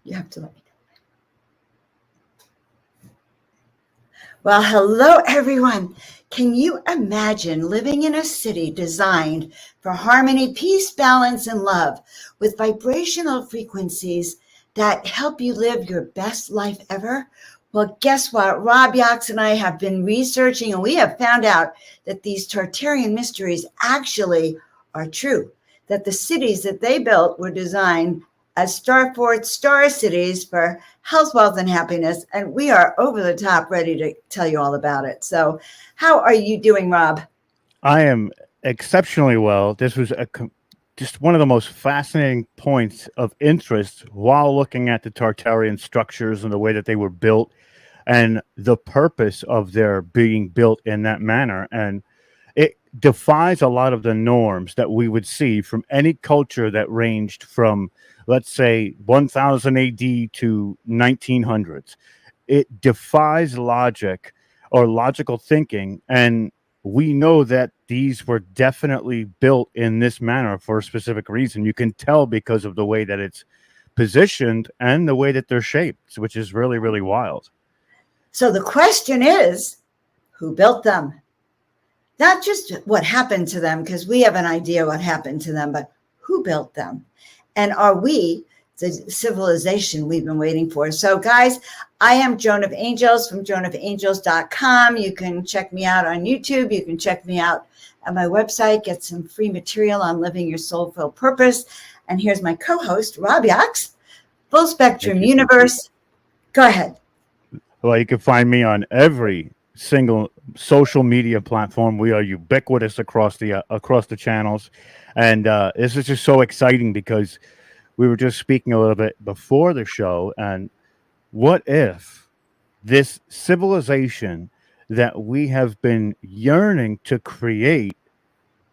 You have to let me know. Well, hello, everyone. Can you imagine living in a city designed for harmony, peace, balance, and love with vibrational frequencies that help you live your best life ever? Well, guess what? Rob Yax and I have been researching, and we have found out that these Tartarian mysteries actually are true, that the cities that they built were designed as star forts, star cities for health, wealth, and happiness. And we are over the top ready to tell you all about it. So how are you doing, Rob? I am exceptionally well. This was just one of the most fascinating points of interest while looking at the Tartarian structures and the way that they were built and the purpose of their being built in that manner. And it defies a lot of the norms that we would see from any culture that ranged from, let's say, 1000 AD to 1900s. It defies logic or logical thinking. And we know that these were definitely built in this manner for a specific reason. You can tell because of the way that it's positioned and the way that they're shaped, which is really, really wild. So the question is, who built them? Not just what happened to them, because we have an idea what happened to them, but who built them? And are we the civilization we've been waiting for? So, guys, I am Joan of Angels from joanofangels.com. You can check me out on YouTube. You can check me out at my website, get some free material on living your soul-filled purpose. And here's my co-host, Rob Yax, Full Spectrum Universe. Go ahead. Well, you can find me on every single social media platform. We are ubiquitous across the channels, and this is just so exciting because we were just speaking a little bit before the show. And what if this civilization that we have been yearning to create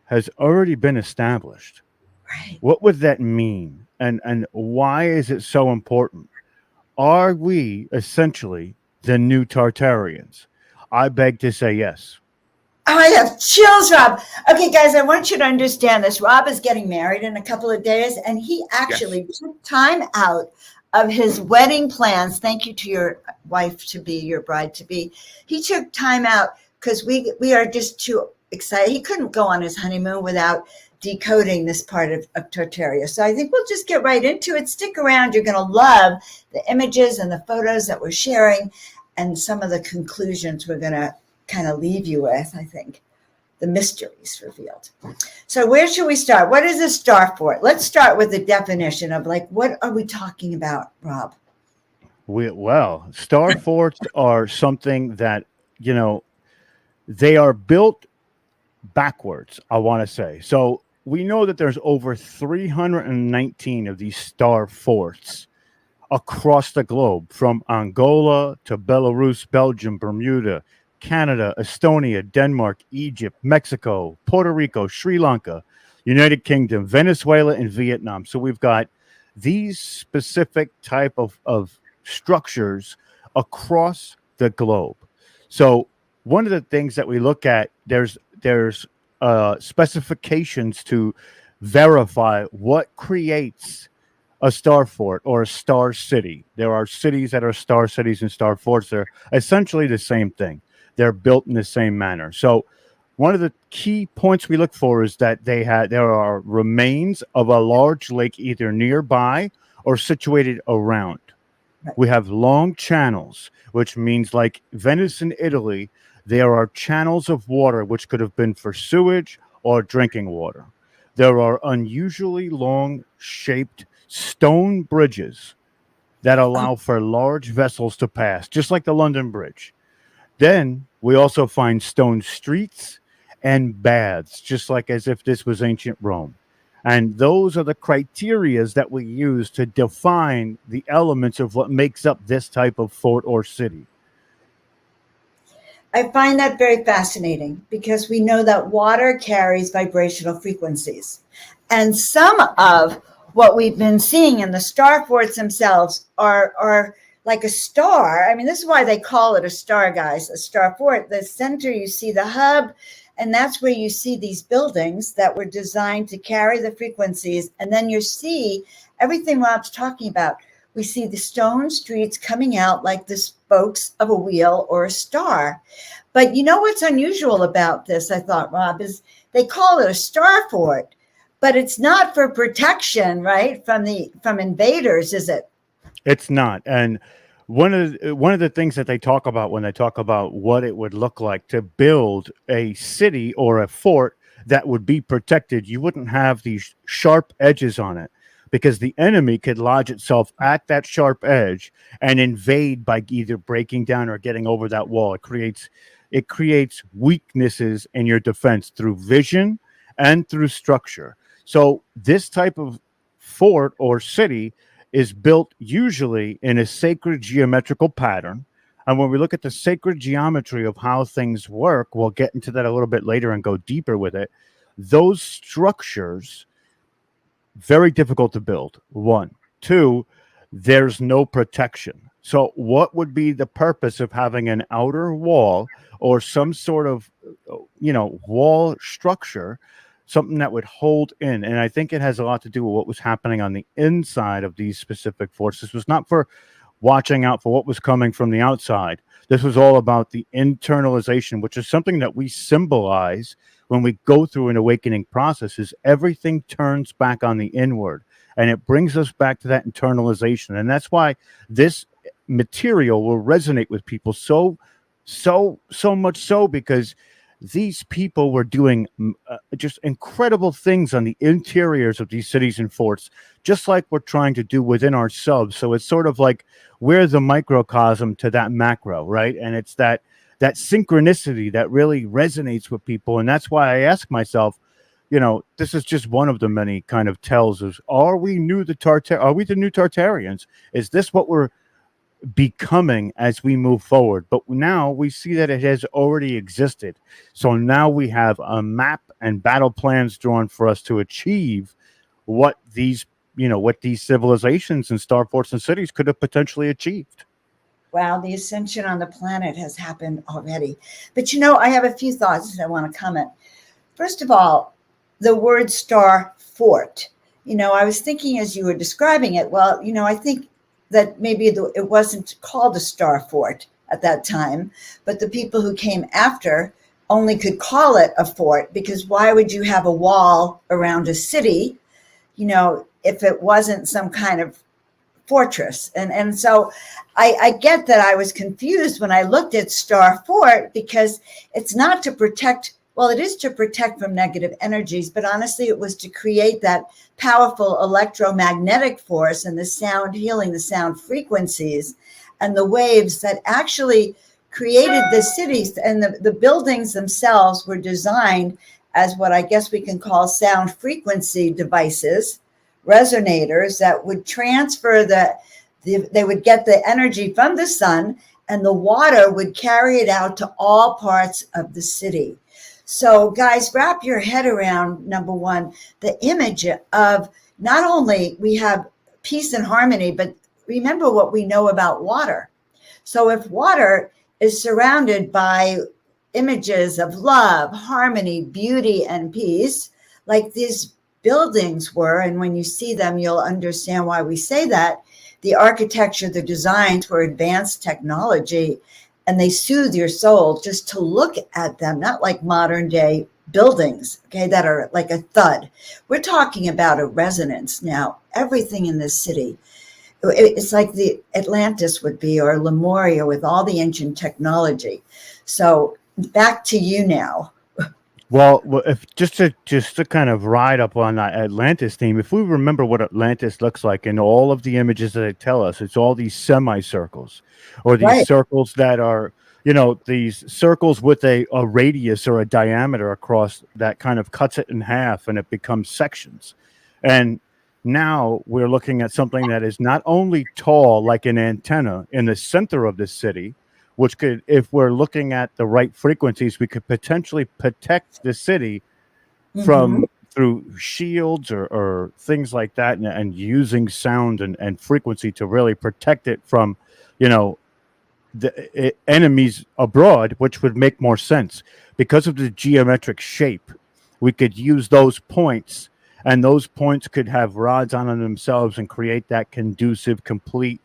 has already been established? Right. What would that mean, and why is it so important? Are we essentially the new Tartarians? I beg to say yes. Oh, I have chills, Rob. Okay, guys, I want you to understand this. Rob is getting married in a couple of days, and he Yes. actually took time out of his wedding plans. Thank you to your wife to be, your bride to be. He took time out because we are just too excited. He couldn't go on his honeymoon without decoding this part of Tartaria. So I think we'll just get right into it. Stick around. You're going to love the images and the photos that we're sharing and some of the conclusions we're going to kind of leave you with, I think, the mysteries revealed. So where should we start? What is a star fort? Let's start with the definition of, like, what are we talking about, Rob? Well, star forts are something that, they are built backwards, I want to say. So we know that there's over 319 of these star forts across the globe, from Angola to Belarus, Belgium, Bermuda, Canada, Estonia, Denmark, Egypt, Mexico, Puerto Rico, Sri Lanka, United Kingdom, Venezuela, and Vietnam. So we've got these specific type of structures across the globe. So one of the things that we look at, there's specifications to verify what creates a star fort or a star city. There are cities that are star cities and star forts. They're essentially the same thing. They're built in the same manner. So one of the key points we look for is that there are remains of a large lake either nearby or situated around. Right. We have long channels, which means, like Venice in Italy, there are channels of water which could have been for sewage or drinking water. There are unusually long shaped stone bridges that Oh, allow for large vessels to pass, just like the London Bridge. Then we also find stone streets and baths, just like as if this was ancient Rome. And those are the criterias that we use to define the elements of what makes up this type of fort or city. I find that very fascinating because we know that water carries vibrational frequencies. And some of what we've been seeing in the star forts themselves are like a star. I mean, this is why they call it a star, guys, a star fort. The center, you see the hub, and that's where you see these buildings that were designed to carry the frequencies. And then you see everything Rob's talking about we see the stone streets coming out like the spokes of a wheel or a star. But you know what's unusual about this, I thought, Rob, is they call it a star fort, but it's not for protection, right? From invaders, is it? It's not. And one of the things that they talk about when they talk about what it would look like to build a city or a fort that would be protected, you wouldn't have these sharp edges on it because the enemy could lodge itself at that sharp edge and invade by either breaking down or getting over that wall. It creates weaknesses in your defense through vision and through structure. So this type of fort or city is built usually in a sacred geometrical pattern. And when we look at the sacred geometry of how things work, we'll get into that a little bit later and go deeper with it. Those structures, very difficult to build. One. Two, there's no protection. So, what would be the purpose of having an outer wall or some sort of, wall structure, something that would hold in? And I think it has a lot to do with what was happening on the inside of these specific forts. This was not for watching out for what was coming from the outside. This was all about the internalization, which is something that we symbolize when we go through an awakening process. Is everything turns back on the inward, and it brings us back to that internalization. And that's why this material will resonate with people so much, so because these people were doing just incredible things on the interiors of these cities and forts, just like we're trying to do within ourselves. So it's sort of like we're the microcosm to that macro, right? And it's that synchronicity that really resonates with people. And that's why I ask myself, this is just one of the many kind of tells of, are we are we the new Tartarians? Is this what we're becoming as we move forward? But now we see that it has already existed. So now we have a map and battle plans drawn for us to achieve what these civilizations and star forts and cities could have potentially achieved. Wow, the ascension on the planet has happened already. But I have a few thoughts that I want to comment. First of all, the word star fort. I was thinking as you were describing it, well, I think that maybe it wasn't called a star fort at that time, but the people who came after only could call it a fort, because why would you have a wall around a city, if it wasn't some kind of fortress? And so I get that I was confused when I looked at Star Fort, because it's not to protect. Well, it is to protect from negative energies, but honestly, it was to create that powerful electromagnetic force and the sound healing, the sound frequencies and the waves that actually created the cities. And the buildings themselves were designed as what I guess we can call sound frequency devices, resonators that would transfer they would get the energy from the sun, and the water would carry it out to all parts of the city. So guys, wrap your head around, number one, the image of not only we have peace and harmony, but remember what we know about water. So if water is surrounded by images of love, harmony, beauty, and peace, like these buildings were, and when you see them, you'll understand why we say that. The architecture, the designs were advanced technology, and they soothe your soul just to look at them, not like modern day buildings, okay, that are like a thud. We're talking about a resonance now. Everything in this city, it's like the Atlantis would be, or Lemuria, with all the ancient technology. So back to you now. Well, if just to kind of ride up on that Atlantis theme, if we remember what Atlantis looks like in all of the images that they tell us, it's all these semicircles, or these Right. circles that are, these circles with a radius or a diameter across that kind of cuts it in half, and it becomes sections. And now we're looking at something that is not only tall like an antenna in the center of the city, which could, if we're looking at the right frequencies, we could potentially protect the city Mm-hmm. from through shields or things like that, and using sound and frequency to really protect it from, you know, the enemies abroad, which would make more sense because of the geometric shape. We could use those points And those points could have rods on them themselves and create that conducive, complete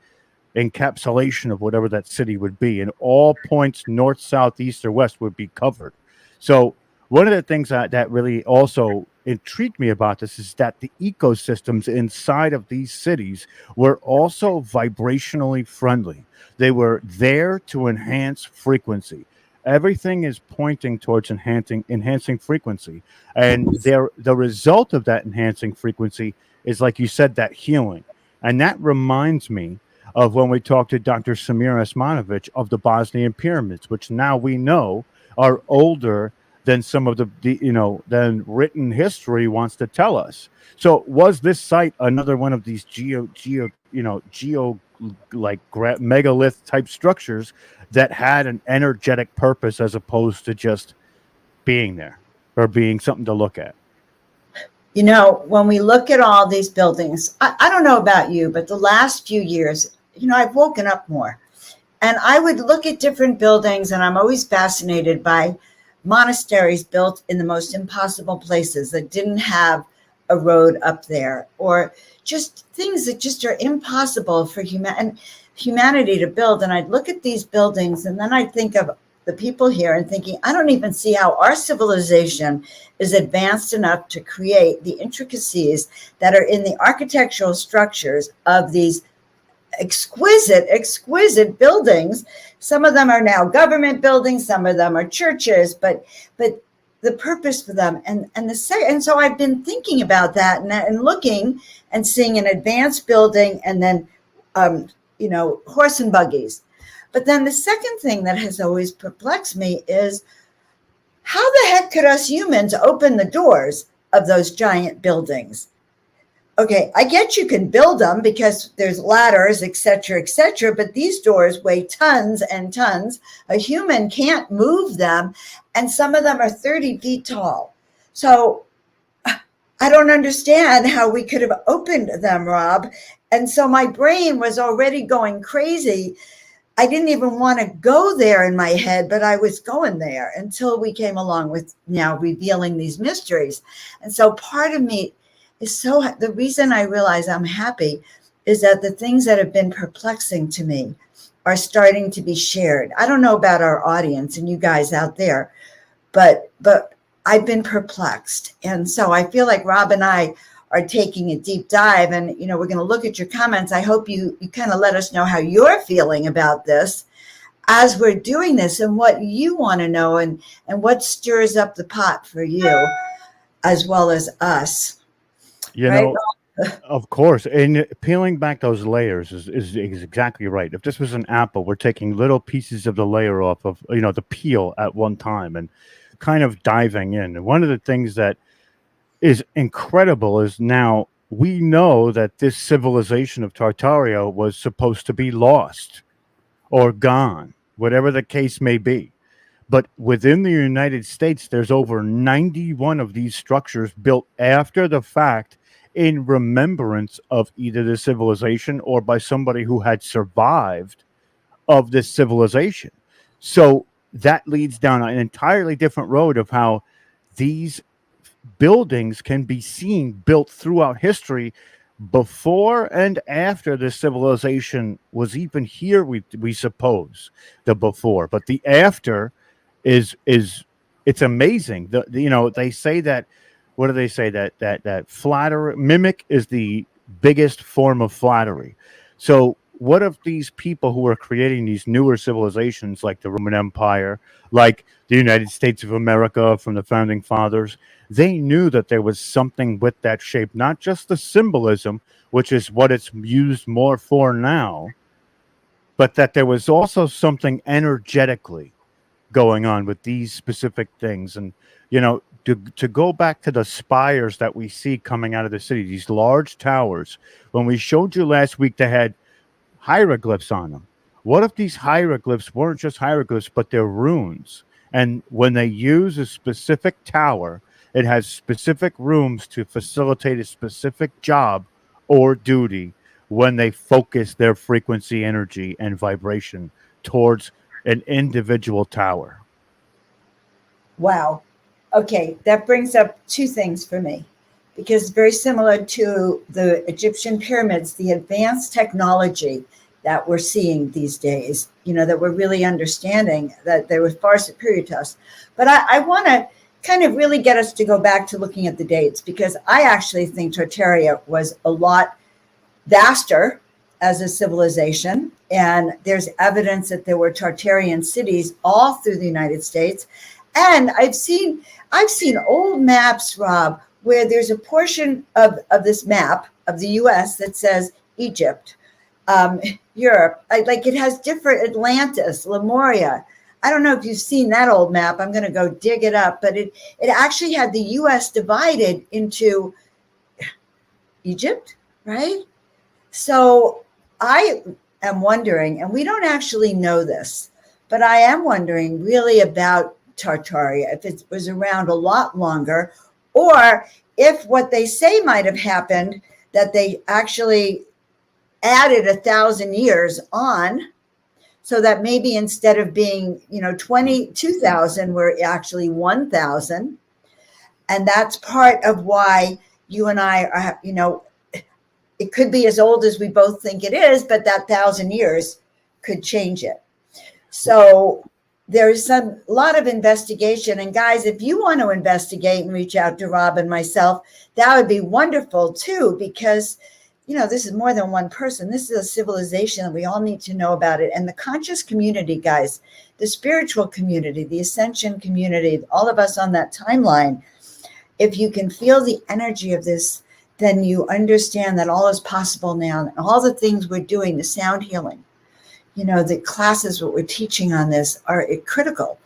encapsulation of whatever that city would be. And all points, north, south, east, or west, would be covered. So, one of the things that really also intrigued me about this is that the ecosystems inside of these cities were also vibrationally friendly. They were there to enhance frequency. Everything is pointing towards enhancing frequency. And the result of that enhancing frequency is, like you said, that healing. And that reminds me of when we talked to Dr. Samir Osmanovic of the Bosnian pyramids, which now we know are older than some of than written history wants to tell us. So was this site another one of these geo like megalith type structures that had an energetic purpose as opposed to just being there or being something to look at? You know, when we look at all these buildings, I don't know about you, but the last few years, I've woken up more. And I would look at different buildings, and I'm always fascinated by monasteries built in the most impossible places that didn't have a road up there, or just things that just are impossible for humanity to build. And I'd look at these buildings, and then I'd think of the people here and thinking, I don't even see how our civilization is advanced enough to create the intricacies that are in the architectural structures of these exquisite buildings. Some of them are now government buildings, some of them are churches, but the purpose for them and so I've been thinking about that and looking and seeing an advanced building, and then horse and buggies. But then the second thing that has always perplexed me is, how the heck could us humans open the doors of those giant buildings? Okay, I get you can build them because there's ladders, et cetera, but these doors weigh tons and tons. A human can't move them, and some of them are 30 feet tall. So I don't understand how we could have opened them, Rob. And so my brain was already going crazy. I didn't even want to go there in my head, but I was going there until we came along with now revealing these mysteries. And so part of me is the reason I realize I'm happy is that the things that have been perplexing to me are starting to be shared. I don't know about our audience and you guys out there, but I've been perplexed. And so I feel like Rob and I are taking a deep dive, and we're going to look at your comments. I hope you kind of let us know how you're feeling about this as we're doing this, and what you want to know, and what stirs up the pot for you as well as us. Right? Of course. And peeling back those layers is exactly right. If this was an apple, we're taking little pieces of the layer off of, the peel at one time and kind of diving in. And one of the things that is incredible is now we know that this civilization of Tartaria was supposed to be lost or gone, whatever the case may be. But within the United States, there's over 91 of these structures built after the fact in remembrance of either the civilization or by somebody who had survived of this civilization. So that leads down an entirely different road of how these buildings can be seen built throughout history before and after the civilization was even here. We suppose the before, but the after is it's amazing. They say that, what do they say, that flattery mimic is the biggest form of flattery. So what if these people who are creating these newer civilizations like the Roman Empire, like the United States of America from the founding fathers, they knew that there was something with that shape, not just the symbolism, which is what it's used more for now, but that there was also something energetically going on with these specific things. And to go back to the spires that we see coming out of the city, these large towers, when we showed you last week, they had hieroglyphs on them. What if these hieroglyphs weren't just hieroglyphs, but they're runes? And when they use a specific tower, it has specific rooms to facilitate a specific job or duty when they focus their frequency, energy, and vibration towards an individual tower. Wow. Okay, that brings up two things for me. because very similar to the Egyptian pyramids, the advanced technology that we're seeing these days, that we're really understanding that they were far superior to us. But I want to kind of really get us to go back to looking at the dates, because I actually think Tartaria was a lot vaster as a civilization. And there's evidence that there were Tartarian cities all through the United States. And I've seen old maps, Rob, where there's a portion of this map of the US that says Egypt, Europe, like it has different Atlantis, Lemuria. I don't know if you've seen that old map. I'm going to go dig it up, but it actually had the US divided into Egypt, right? So I am wondering, and we don't actually know this, but I am wondering really about Tartaria, if it was around a lot longer, or if what they say might have happened, that they actually added 1,000 years on, so that maybe instead of being 22,000, we're actually 1,000. And that's part of why you and I are, it could be as old as we both think it is, but that 1,000 years could change it. So there's a lot of investigation. And guys, if you want to investigate and reach out to Rob and myself, that would be wonderful too, because this is more than one person. This is a civilization, and we all need to know about it. And the conscious community, guys, the spiritual community, the ascension community, all of us on that timeline, if you can feel the energy of this, then you understand that all is possible now. And all the things we're doing, the sound healing, the classes, what we're teaching on this are critical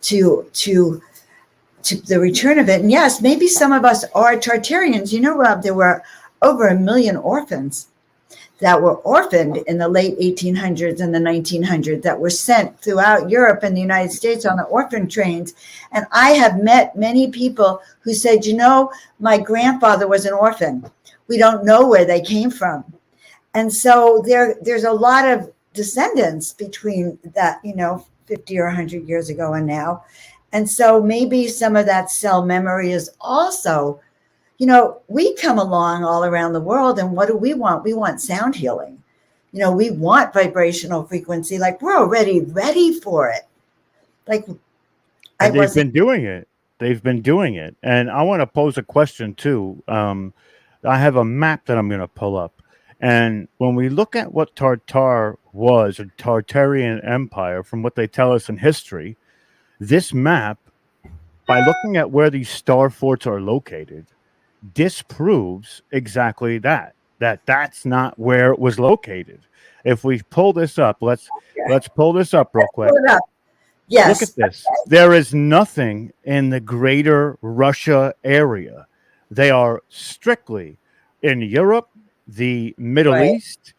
to the return of it. And yes, maybe some of us are Tartarians. Rob, there were over 1 million orphans that were orphaned in the late 1800s and the 1900s that were sent throughout Europe and the United States on the orphan trains. And I have met many people who said, my grandfather was an orphan. We don't know where they came from. And so there's a lot of descendants between that, 50 or 100 years ago and now. And so maybe some of that cell memory is also, we come along all around the world, and what do we want? We want sound healing. We want vibrational frequency. Like, we're already ready for it. Like, and they've been doing it. They've been doing it. And I want to pose a question too. I have a map that I'm going to pull up. And when we look at what Tartar was, a Tartarian empire, from what they tell us in history, this map, by looking at where these star forts are located, disproves exactly that's not where it was located. If we pull this up, let's pull this up real quick. Yes. Look at this. There is nothing in the greater Russia area. They are strictly in Europe, the Middle East,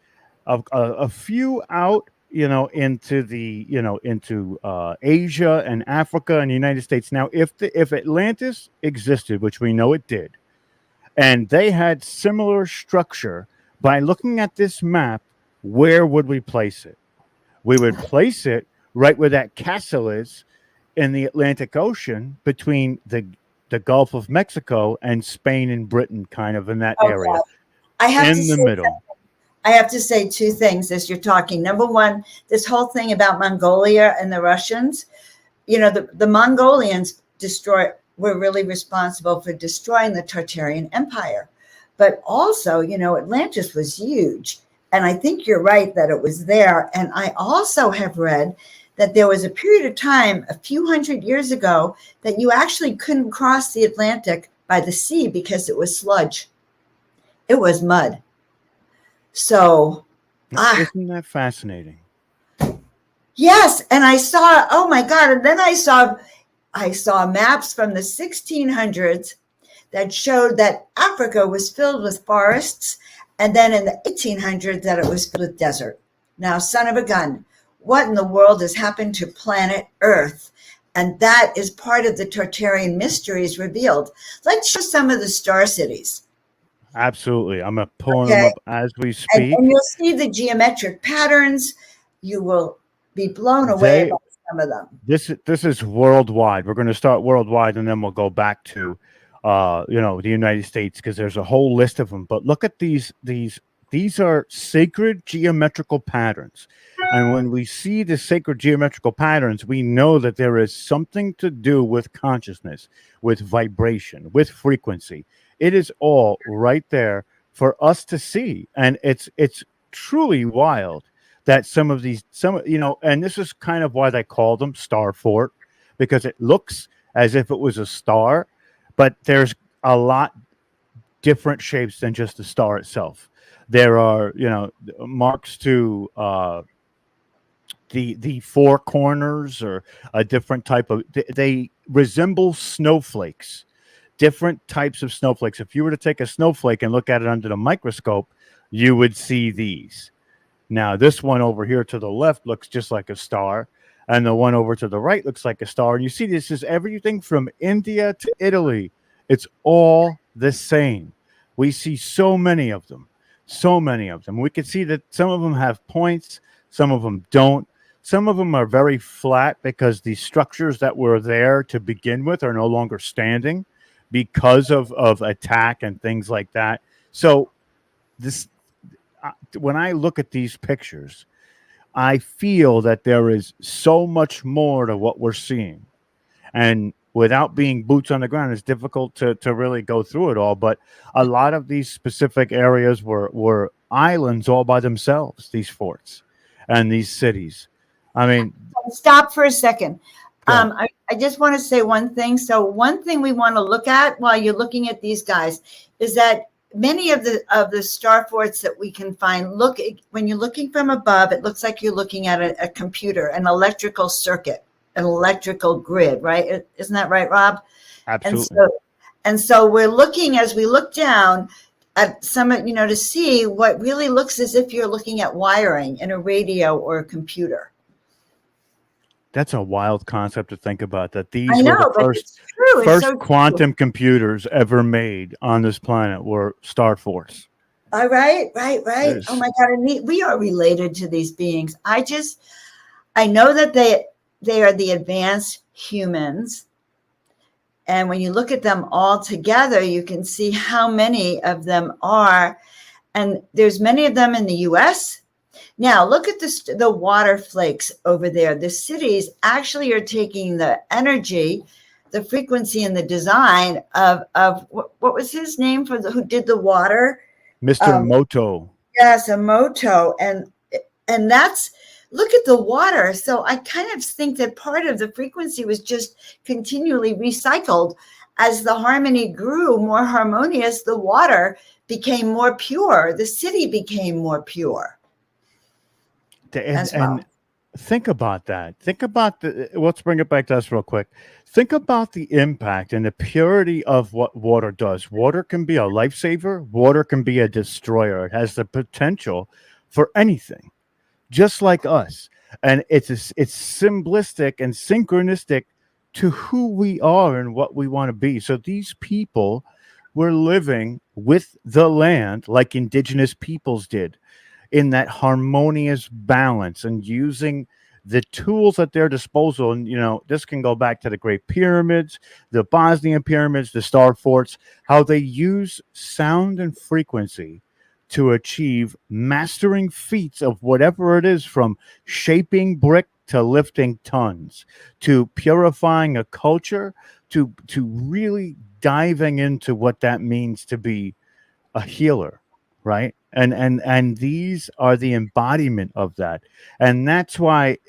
a few out, into the, into Asia and Africa and the United States. Now, if Atlantis existed, which we know it did, and they had similar structure, by looking at this map, where would we place it? We would place it right where that castle is in the Atlantic Ocean, between the Gulf of Mexico and Spain and Britain, kind of in that area. I have in the middle. I have to say two things as you're talking. Number one, this whole thing about Mongolia and the Russians, the Mongolians were really responsible for destroying the Tartarian Empire. But also, Atlantis was huge. And I think you're right that it was there. And I also have read that there was a period of time, a few hundred years ago, that you actually couldn't cross the Atlantic by the sea because it was sludge. It was mud. So, isn't that fascinating? Yes. And I saw, oh my God. And then I saw maps from the 1600s that showed that Africa was filled with forests. And then in the 1800s that it was filled with desert. Now, son of a gun, what in the world has happened to planet Earth? And that is part of the Tartarian mysteries revealed. Let's show some of the star cities. Absolutely. I'm pulling them up as we speak. And you'll see the geometric patterns. You will be blown away by some of them. This is worldwide. We're going to start worldwide, and then we'll go back to the United States, because there's a whole list of them. But look at these are sacred geometrical patterns. And when we see the sacred geometrical patterns, we know that there is something to do with consciousness, with vibration, with frequency. It is all right there for us to see. And it's truly wild that and this is kind of why they call them Star Fort, because it looks as if it was a star, but there's a lot different shapes than just the star itself. There are, marks to the four corners, or a different type of. They resemble snowflakes, different types of snowflakes. If you were to take a snowflake and look at it under the microscope, you would see these. Now, this one over here to the left looks just like a star, and the one over to the right looks like a star. And you see, this is everything from India to Italy. It's all the same. We see so many of them, so many of them. We can see that some of them have points, some of them don't. Some of them are very flat because the structures that were there to begin with are no longer standing because of attack and things like that. So this when I look at these pictures, I feel that there is so much more to what we're seeing. And without being boots on the ground, it's difficult to really go through it all. But a lot of these specific areas were islands all by themselves, these forts and these cities. I mean, Stop for a second. go I just want to say one thing. So one thing we want to look at while you're looking at these guys is that many of the star forts that we can find, when you're looking from above, it looks like you're looking at a computer, an electrical circuit, an electrical grid, right? Isn't that right, Rob? absolutely. And so we're looking, as we look down at some, to see what really looks as if you're looking at wiring in a radio or a computer. That's a wild concept to think about. That I these were the know, but it's true. It's first so quantum true. computers ever made on this planet were star forts. All right, right, right. Oh Yes. my God, we are related to these beings. I know that they are the advanced humans. And when you look at them all together, you can see how many of them are. And there's many of them in the US. Now, look at the water flakes over there. The cities actually are taking the energy, the frequency, and the design of what was his name who did the water? Mr. Moto. Yes, a moto. And that's, look at the water. So I kind of think that part of the frequency was just continually recycled. As the harmony grew more harmonious, the water became more pure. The city became more pure as well. And think about that. Think about let's bring it back to us real quick. Think about the impact and the purity of what water does. Water can be a lifesaver, water can be a destroyer. It has the potential for anything, just like us. And it's symbolistic and synchronistic to who we are and what we want to be. So these people were living with the land like indigenous peoples did, in that harmonious balance and using the tools at their disposal. And, this can go back to the Great Pyramids, the Bosnian pyramids, the star forts, how they use sound and frequency to achieve mastering feats of whatever it is, from shaping brick to lifting tons, to purifying a culture, to really diving into what that means to be a healer, right? And these are the embodiment of that. And that's why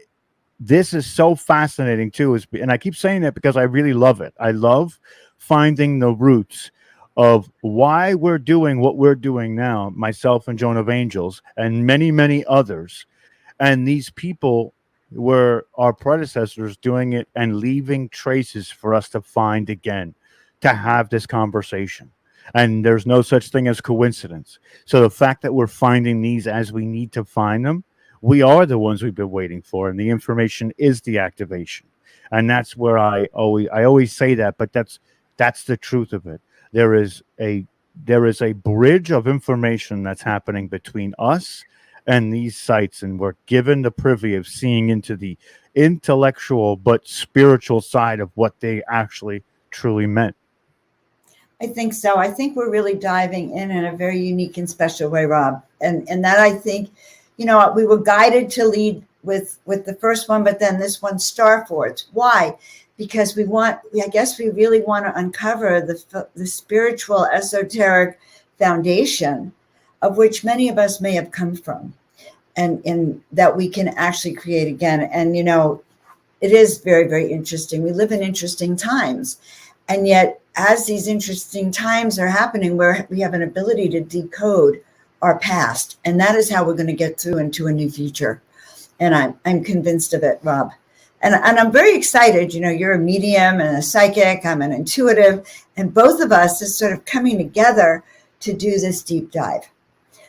this is so fascinating too, and I keep saying that because I really love it. I love finding the roots of why we're doing what we're doing now, myself and Joan of Angels and many, many others. And these people were our predecessors doing it and leaving traces for us to find again, to have this conversation. And there's no such thing as coincidence. So the fact that we're finding these as we need to find them, we are the ones we've been waiting for, and the information is the activation. And that's where I always say that, but that's the truth of it. There is a bridge of information that's happening between us and these sites, and we're given the privy of seeing into the intellectual but spiritual side of what they actually truly meant. I think so. I think we're really diving in a very unique and special way, Rob. And that I think, we were guided to lead with the first one, but then this one, Star Forts. Why? Because I guess we really want to uncover the spiritual, esoteric foundation of which many of us may have come from, and that we can actually create again. And it is very, very interesting. We live in interesting times. And yet, as these interesting times are happening, we have an ability to decode our past. And that is how we're going to get through into a new future. And I'm convinced of it, Rob. And I'm very excited. You're a medium and a psychic. I'm an intuitive. And both of us is sort of coming together to do this deep dive.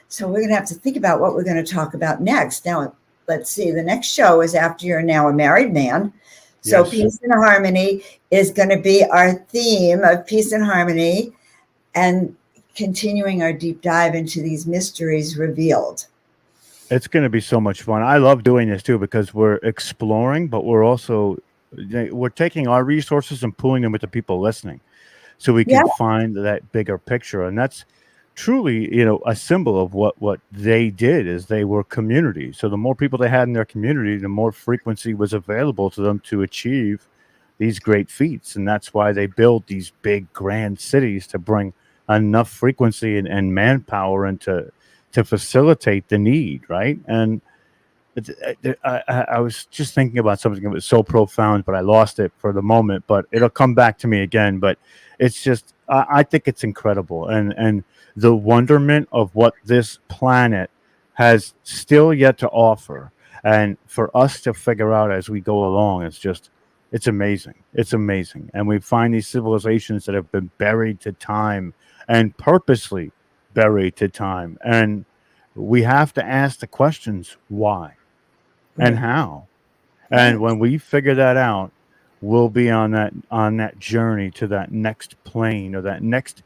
So we're going to have to think about what we're going to talk about next. Now, let's see. The next show is after you're now a married man. So Yes. Peace and Harmony is going to be our theme of peace and harmony, and continuing our deep dive into these mysteries revealed. It's going to be so much fun. I love doing this too because we're exploring, but we're taking our resources and pooling them with the people listening, so we Yeah, can find that bigger picture. And that's truly, a symbol of what they did is they were community. So the more people they had in their community, the more frequency was available to them to achieve these great feats. And that's why they built these big grand cities to bring enough frequency and manpower and to facilitate the need, right? And I was just thinking about something that was so profound, but I lost it for the moment. But it'll come back to me again. But it's just, I think it's incredible, and the wonderment of what this planet has still yet to offer, and for us to figure out as we go along, it's amazing. It's amazing, and we find these civilizations that have been buried to time and purposely buried to time, and we have to ask the questions why and right, how. And right. when we figure that out, we'll be on that journey to that next plane or that next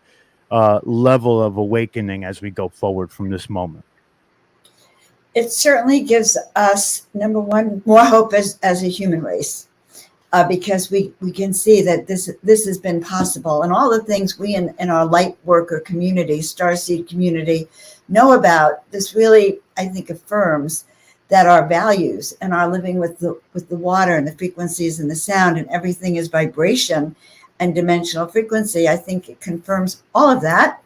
level of awakening as we go forward from this moment. It certainly gives us, number one, more hope as a human race. Because we can see that this has been possible, and all the things we in our light worker community, starseed community, know about. This really, I think, affirms that our values and our living with the water and the frequencies and the sound and everything is vibration and dimensional frequency. I think it confirms all of that.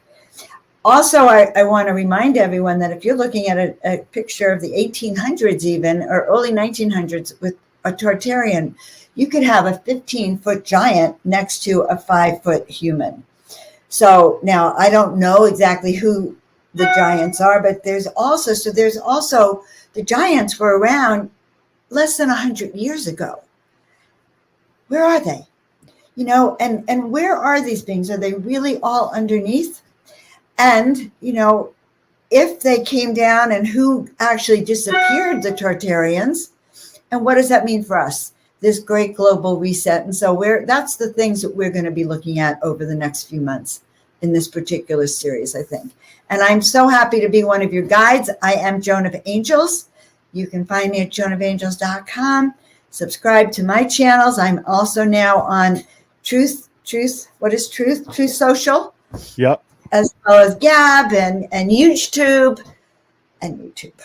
Also, I want to remind everyone that if you're looking at a picture of the 1800s, even, or early 1900s with a Tartarian, you could have a 15-foot giant next to a 5-foot human. So now I don't know exactly who the giants are, but there's also the giants were around less than 100 years ago. Where are they? And where are these beings? Are they really all underneath? And, if they came down, and who actually disappeared the Tartarians, and what does that mean for us? This great global reset. And so that's the things that we're going to be looking at over the next few months in this particular series, I think. And I'm so happy to be one of your guides. I am Joan of Angels. You can find me at joanofangels.com. Subscribe to my channels. I'm also now on what is Truth Social, Yep. as well as Gab and YouTube and YouTube.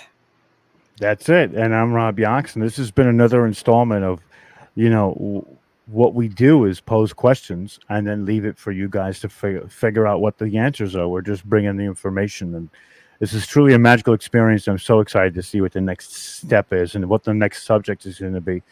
That's it. And I'm Rob Yox, and this has been another installment of, what we do is pose questions and then leave it for you guys to figure out what the answers are. We're just bringing the information, and this is truly a magical experience. I'm so excited to see what the next step is and what the next subject is going to be.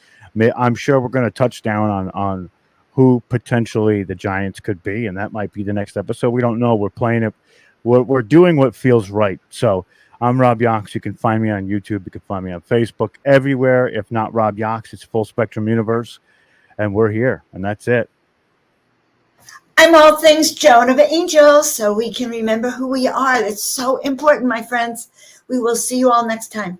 I'm sure we're going to touch down on who potentially the giants could be, and that might be the next episode. We don't know. We're playing it. We're doing what feels right. So I'm Rob Yox. You can find me on YouTube. You can find me on Facebook, everywhere. If not Rob Yox, it's Full Spectrum Universe. And we're here. And that's it. I'm all things Joan of Angels, so we can remember who we are. It's so important, my friends. We will see you all next time.